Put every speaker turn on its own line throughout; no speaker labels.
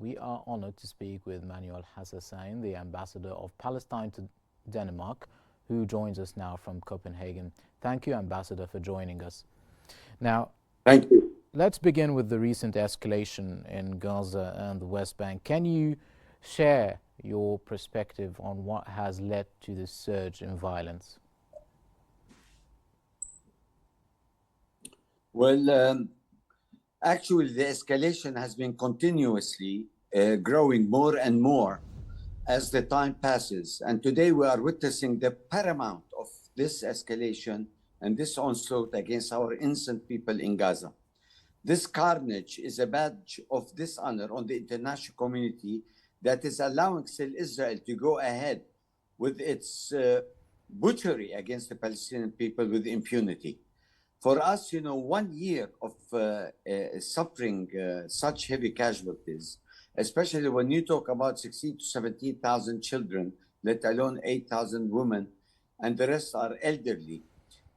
we are honored to speak with Manuel Hassassian, the ambassador of Palestine to Denmark, who joins us now from Copenhagen. Thank you, Ambassador, for joining us. Now,
thank you.
Let's begin with the recent escalation in Gaza and the West Bank. Can you share your perspective on what has led to this surge in violence?
Well, actually, the escalation has been continuously growing more and more as the time passes. And today we are witnessing the paramount of this escalation and this onslaught against our innocent people in Gaza. This carnage is a badge of dishonor on the international community that is allowing still Israel to go ahead with its butchery against the Palestinian people with impunity. For us, 1 year of suffering such heavy casualties, especially when you talk about 16 to 17,000 children, let alone 8,000 women, and the rest are elderly,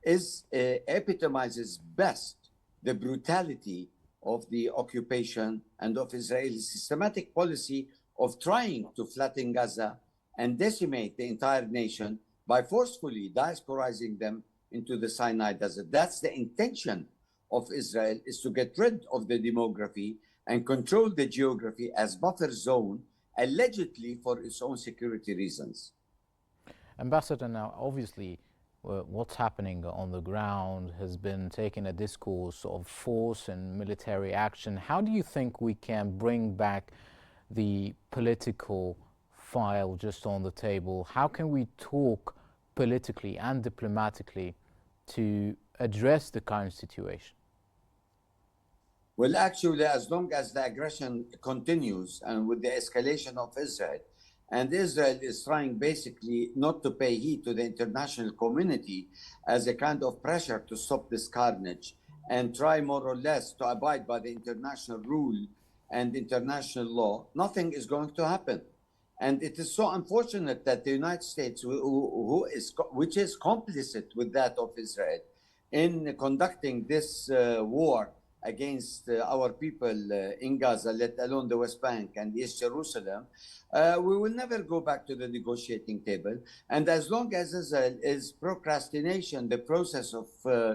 epitomizes best the brutality of the occupation and of Israel's systematic policy of trying to flatten Gaza and decimate the entire nation by forcefully diasporizing them into the Sinai Desert. That's the intention of Israel, is to get rid of the demography and control the geography as buffer zone, allegedly for its own security reasons.
Ambassador, now obviously what's happening on the ground has been taking a discourse of force and military action. How do you think we can bring back the political file just on the table? How can we talk politically and diplomatically to address the current situation?
Well, actually, as long as the aggression continues and with the escalation of Israel, and Israel is trying basically not to pay heed to the international community as a kind of pressure to stop this carnage and try more or less to abide by the international rule and international law, nothing is going to happen. And it is so unfortunate that the United States, which is complicit with that of Israel in conducting this war against our people in Gaza, let alone the West Bank and East Jerusalem, we will never go back to the negotiating table. And as long as Israel is procrastination, the process of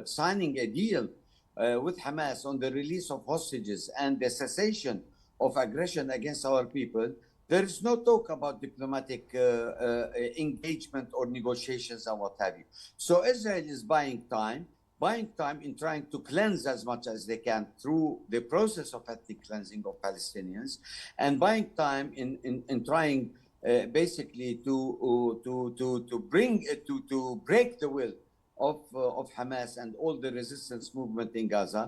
signing a deal with Hamas on the release of hostages and the cessation of aggression against our people, there is no talk about diplomatic engagement or negotiations and what have you. So Israel is buying time in trying to cleanse as much as they can through the process of ethnic cleansing of Palestinians, and buying time in trying basically to break the will of Hamas and all the resistance movement in Gaza.